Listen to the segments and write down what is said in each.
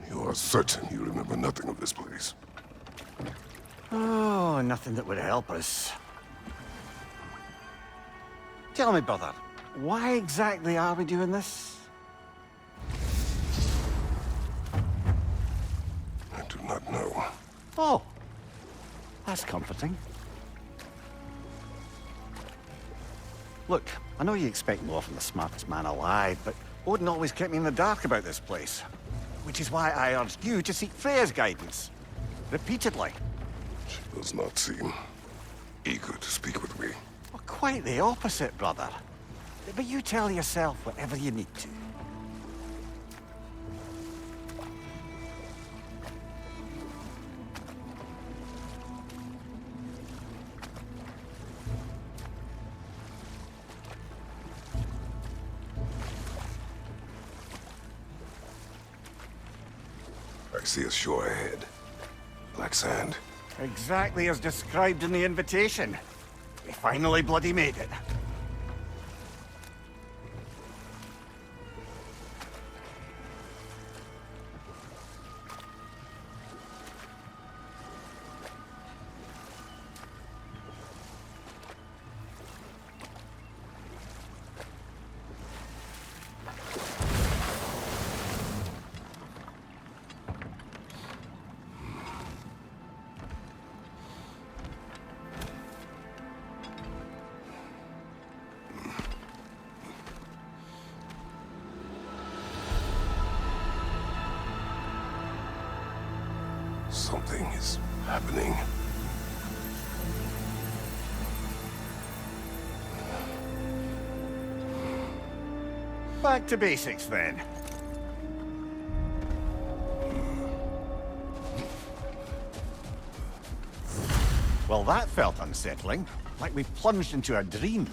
You are certain you remember nothing of this place? Oh, nothing that would help us. Tell me, brother, why exactly are we doing this? I do not know. Oh, that's comforting. Look, I know you expect more from the smartest man alive, but Odin always kept me in the dark about this place. Which is why I urged you to seek Freya's guidance. Repeatedly. She does not seem eager to speak with me. Well, quite the opposite, brother. But you tell yourself whatever you need to. I see a shore ahead. Black sand. Exactly as described in the invitation. We finally bloody made it. Something is happening. Back to basics, then. Well, that felt unsettling. Like we plunged into a dream.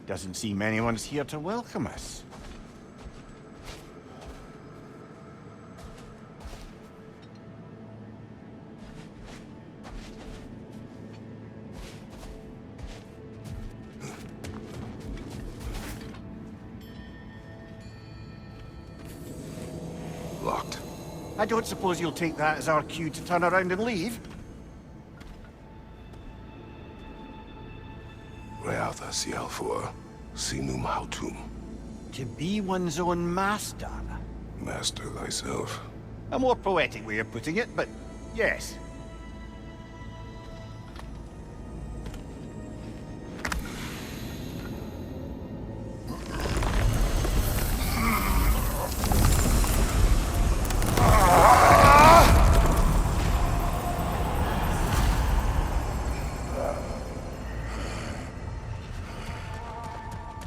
Doesn't seem anyone's here to welcome us. Locked. I don't suppose you'll take that as our cue to turn around and leave? Reatha Sialfur, Sinum Hautum. To be one's own master. Master thyself. A more poetic way of putting it, but yes.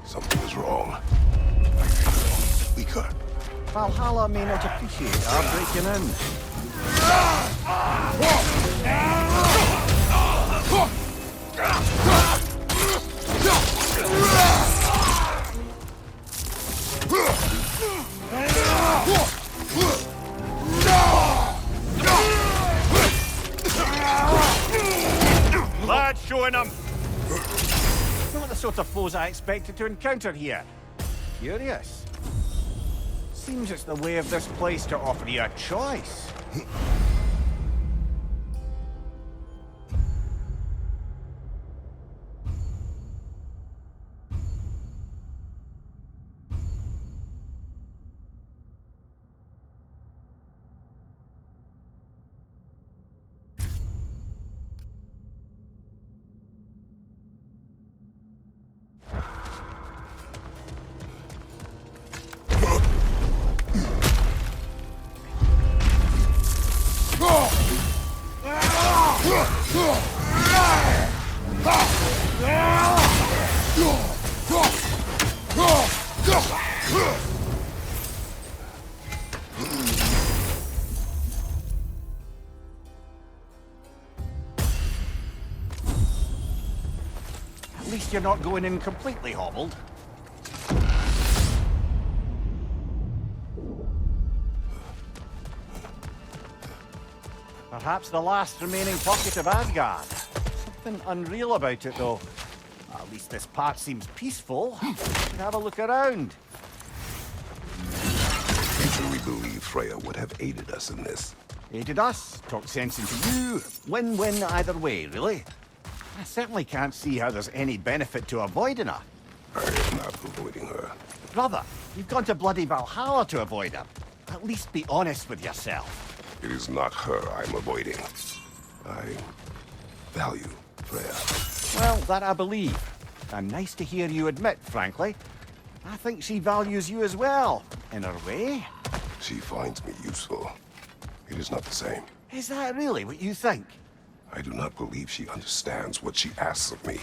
Something is wrong. I feel weaker. Valhalla may not appreciate our breaking in. Lad, showing them! Not the sort of foes I expected to encounter here. Curious. Seems it's the way of this place to offer you a choice. you're not going in completely hobbled. Perhaps the last remaining pocket of Asgard. Something unreal about it, though. At least this part seems peaceful. Should have a look around. You truly believe Freya would have aided us in this? Aided us, talked sense into you. Win-win either way, really. I certainly can't see how there's any benefit to avoiding her. I am not avoiding her. Brother, you've gone to bloody Valhalla to avoid her. At least be honest with yourself. It is not her I'm avoiding. I value Freya. Well, that I believe. And nice to hear you admit, frankly. I think she values you as well, in her way. She finds me useful. It is not the same. Is that really what you think? I do not believe she understands what she asks of me.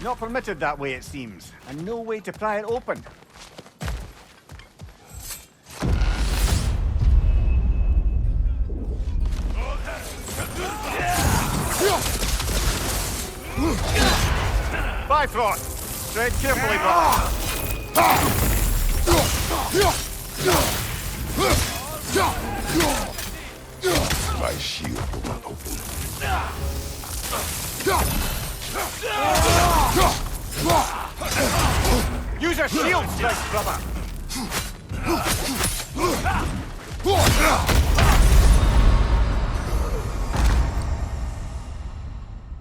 Not permitted that way, it seems. And no way to pry it open. Bifrost! Tread carefully, brother. My shield will not open. Use your shield strike, brother!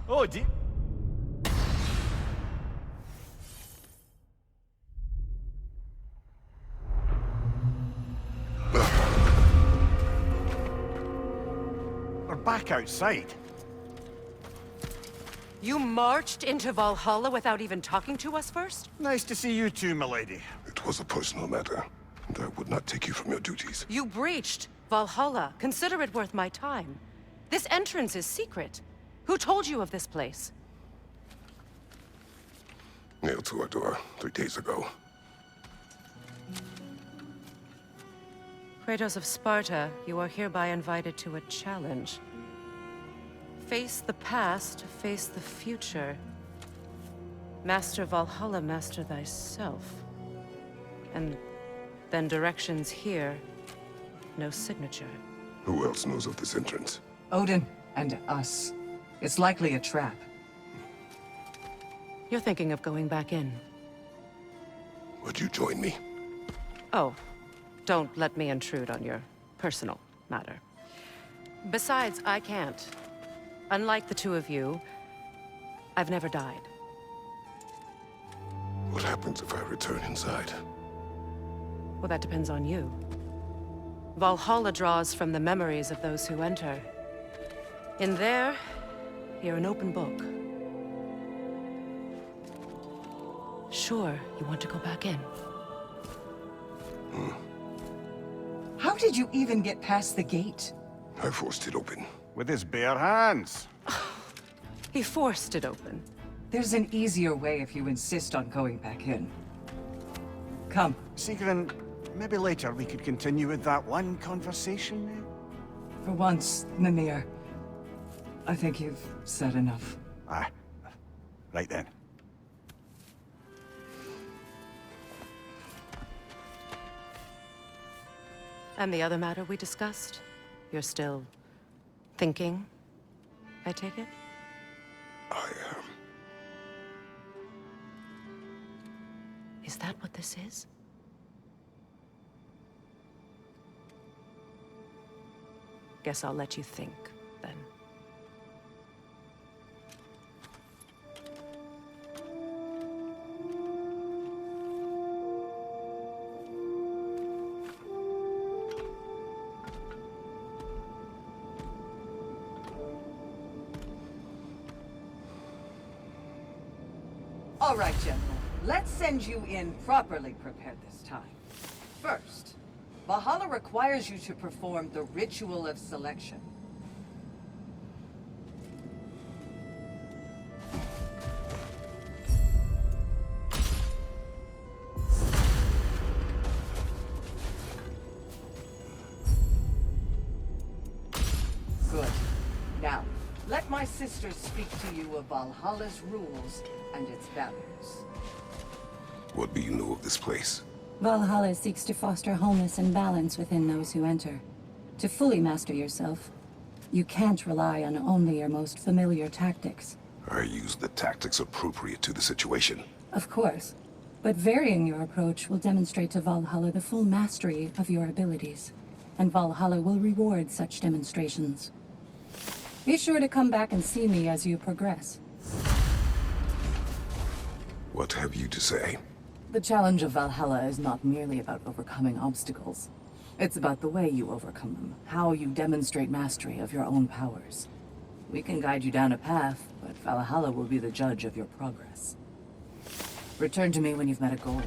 Oh, dear. We're back outside. You marched into Valhalla without even talking to us first? Nice to see you too, milady. It was a personal matter, and I would not take you from your duties. You breached Valhalla. Consider it worth my time. This entrance is secret. Who told you of this place? Nailed to our door 3 days ago. Kratos of Sparta, you are hereby invited to a challenge. Face the past, face the future. Master Valhalla, master thyself. And then directions here, no signature. Who else knows of this entrance? Odin and us. It's likely a trap. You're thinking of going back in. Would you join me? Oh, don't let me intrude on your personal matter. Besides, I can't. Unlike the two of you, I've never died. What happens if I return inside? Well, that depends on you. Valhalla draws from the memories of those who enter. In there, you're an open book. Sure, you want to go back in. How did you even get past the gate? I forced it open. With his bare hands. He forced it open. There's an easier way if you insist on going back in. Come. Sigrun, maybe later we could continue with that one conversation. For once, Mimir. I think you've said enough. Ah, right then. And the other matter we discussed? You're still thinking, I take it? I am. Is that what this is? Guess I'll let you think, then. All right, General. Let's send you in properly prepared this time. First, Valhalla requires you to perform the Ritual of Selection. my sisters speak to you of Valhalla's rules and its values. What do you know of this place? Valhalla seeks to foster wholeness and balance within those who enter. To fully master yourself, you can't rely on only your most familiar tactics. I use the tactics appropriate to the situation. Of course, but varying your approach will demonstrate to Valhalla the full mastery of your abilities, and Valhalla will reward such demonstrations. Be sure to come back and see me as you progress. What have you to say? The challenge of Valhalla is not merely about overcoming obstacles. It's about the way you overcome them, how you demonstrate mastery of your own powers. We can guide you down a path, but Valhalla will be the judge of your progress. Return to me when you've met a goal,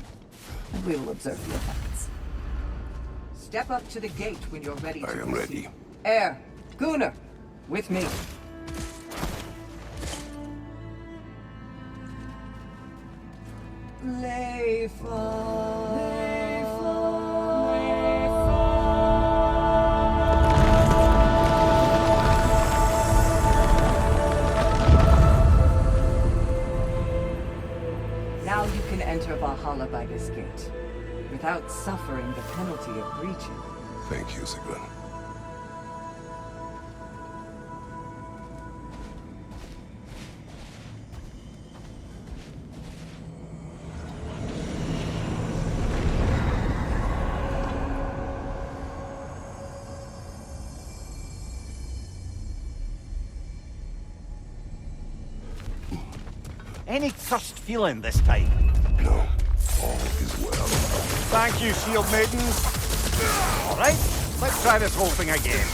and we will observe the effects. Step up to the gate when you're ready to I am ready. Air, Gunnar, with me. Now you can enter Valhalla by this gate, without suffering the penalty of breaching. Thank you, Sigrun. Any thirst feeling this time? No, all is well. Thank you, shield maidens. All right, let's try this whole thing again.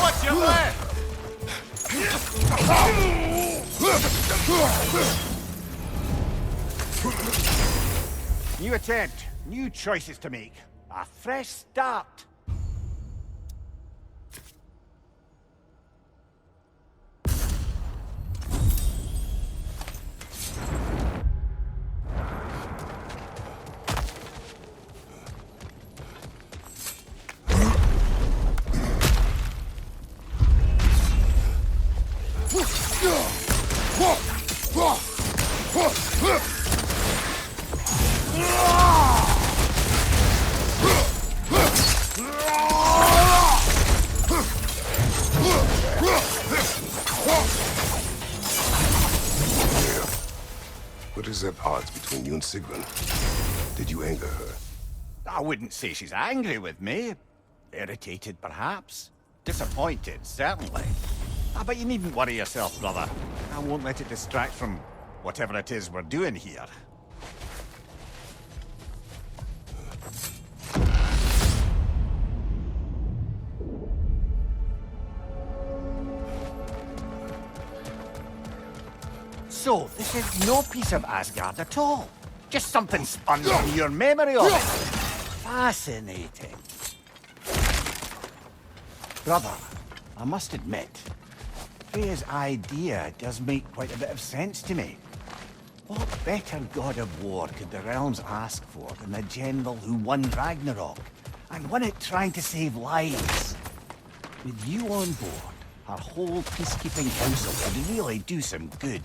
What's your left? New attempt, new choices to make. A fresh start. What is at odds between you and Sigrun? Did you anger her? I wouldn't say she's angry with me. Irritated, perhaps. Disappointed, certainly. But you needn't worry yourself, brother. I won't let it distract from whatever it is we're doing here. So, this is no piece of Asgard at all. Just something spun from your memory of it. Fascinating. Brother, I must admit, Freya's idea does make quite a bit of sense to me. What better god of war could the realms ask for than the general who won Ragnarok, and won it trying to save lives? With you on board, our whole peacekeeping council could really do some good.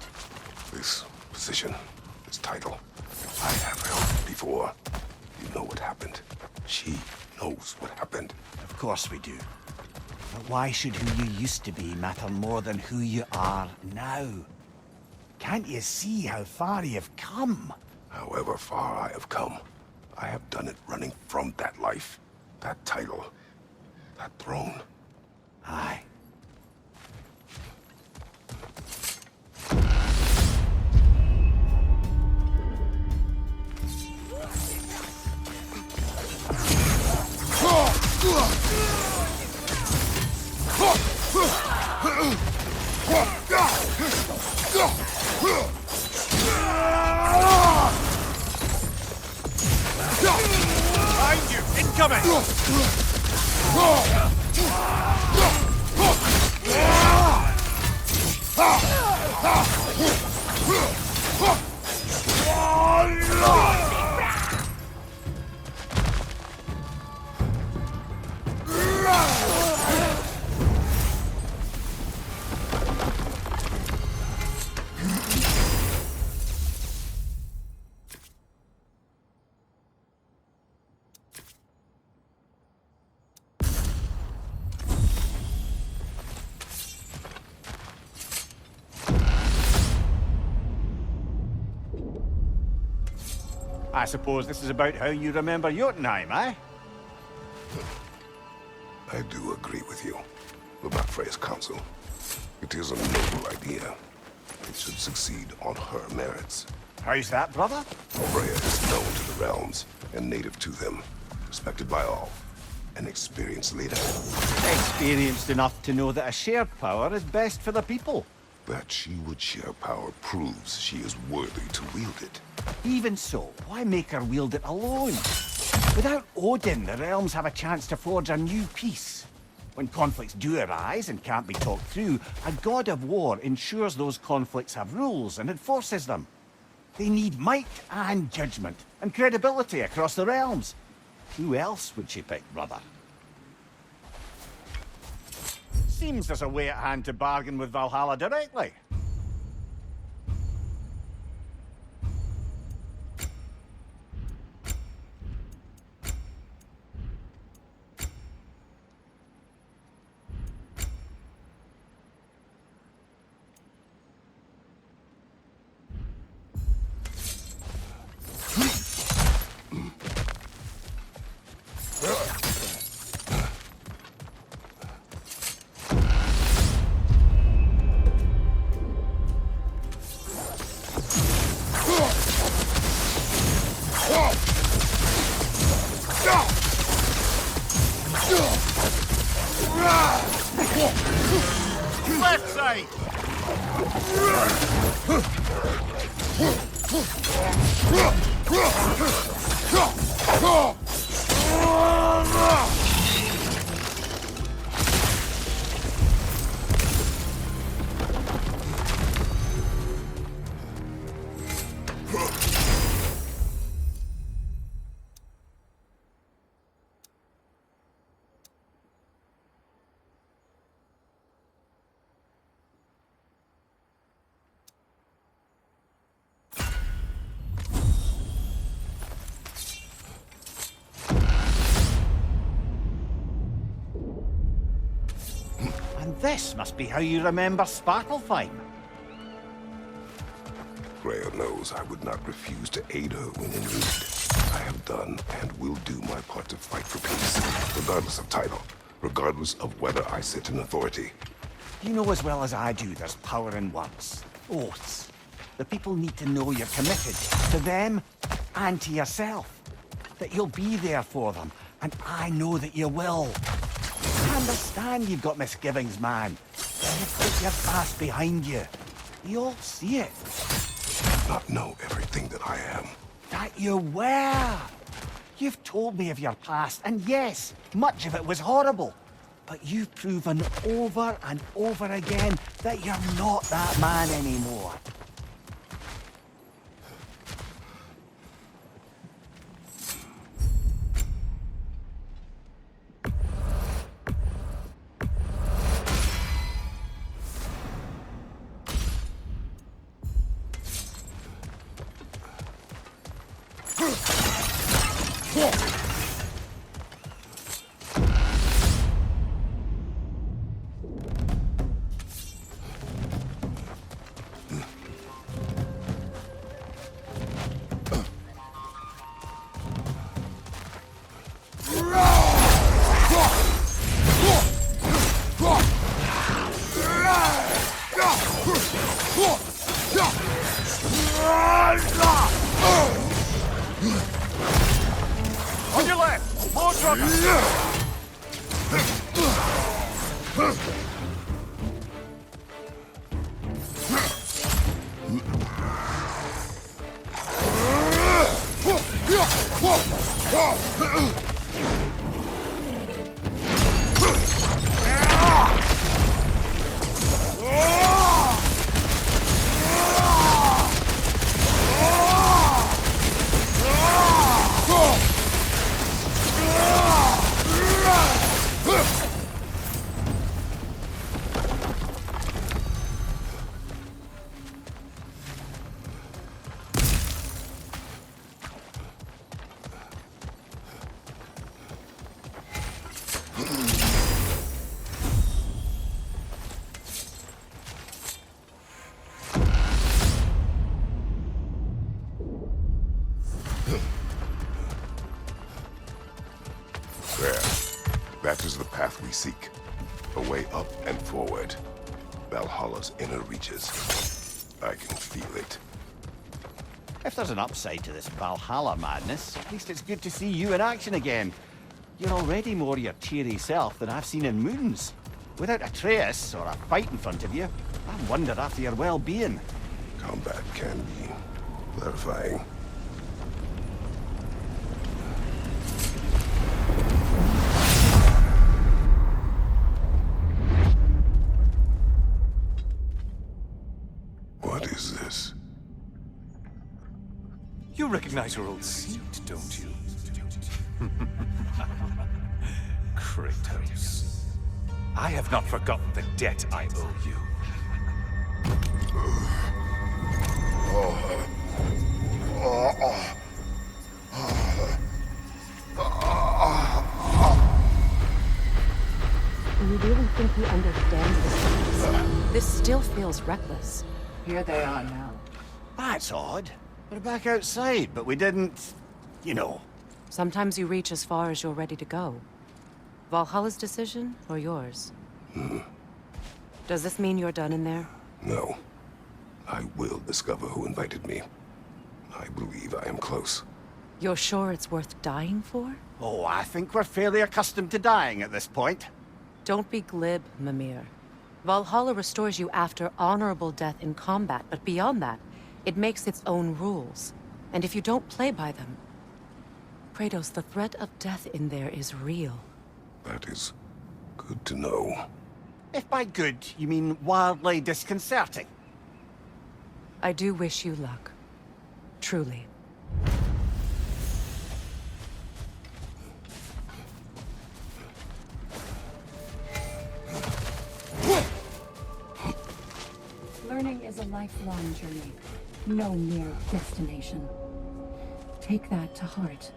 This position, this title, I have held before. You know what happened. She knows what happened. Of course we do. But why should who you used to be matter more than who you are now? Can't you see how far you've come? However far I have come, I have done it running from that life, that title, that throne. Aye. Behind you! Incoming! I suppose this is about how you remember Jotunheim, eh? I do agree with you about Freya's council. It is a noble idea. It should succeed on her merits. How's that, brother? Freya is known to the realms and native to them, respected by all. An experienced leader. Experienced enough to know that a shared power is best for the people. That she would share power proves she is worthy to wield it. Even so, why make her wield it alone? Without Odin, the realms have a chance to forge a new peace. When conflicts do arise and can't be talked through, a god of war ensures those conflicts have rules and enforces them. They need might and judgment, and credibility across the realms. Who else would she pick, brother? Seems there's a way at hand to bargain with Valhalla directly. Left side! And this must be how you remember Svartalfheim. Freya knows I would not refuse to aid her when in need. I have done and will do my part to fight for peace, regardless of title, regardless of whether I sit in authority. You know as well as I do there's power in words. Oaths. The people need to know you're committed to them and to yourself. That you'll be there for them, and I know that you will. I understand you've got misgivings, man. You've put your past behind you. We all see it. Not know everything that I am. That you were. You've told me of your past, and yes, much of it was horrible. But you've proven over and over again that you're not that man anymore. On your left! More truckers! This is the path we seek. A way up and forward. Valhalla's inner reaches. I can feel it. If there's an upside to this Valhalla madness, at least it's good to see you in action again. You're already more your cheery self than I've seen in moons. Without Atreus or a fight in front of you, I wonder after your well-being. Combat can be clarifying. What is this? You recognize your old seat, don't you? Kratos. I have not forgotten the debt I owe you. Do you really think he understands this? This still feels reckless. Here they are now. That's odd. We're back outside, but we didn't... you know. Sometimes you reach as far as you're ready to go. Valhalla's decision, or yours? Does this mean you're done in there? No. I will discover who invited me. I believe I am close. You're sure it's worth dying for? Oh, I think we're fairly accustomed to dying at this point. Don't be glib, Mimir. Valhalla restores you after honorable death in combat, but beyond that, it makes its own rules. And if you don't play by them... Kratos, the threat of death in there is real. That is good to know. If by good, you mean wildly disconcerting. I do wish you luck. Truly. Learning is a lifelong journey, no mere destination. Take that to heart.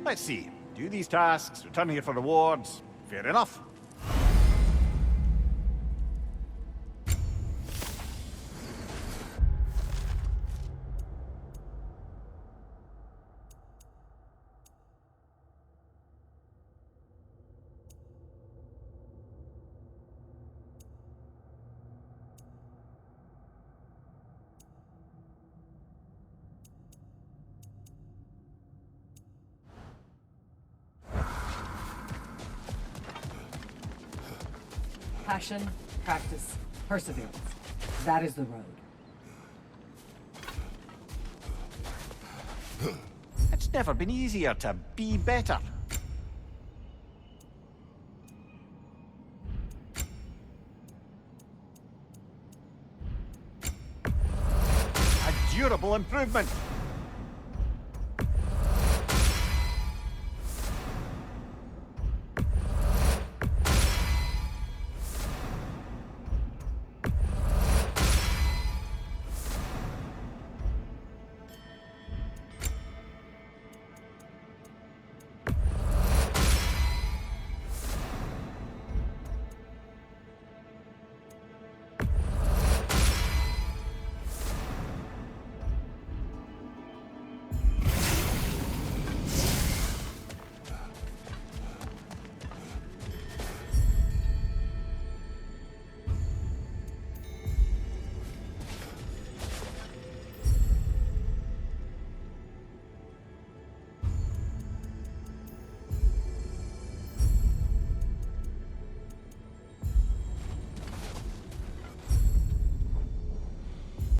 Let's see. Do these tasks, return here for rewards. Fair enough. Passion, practice, perseverance. That is the road. It's never been easier to be better. considerable improvement.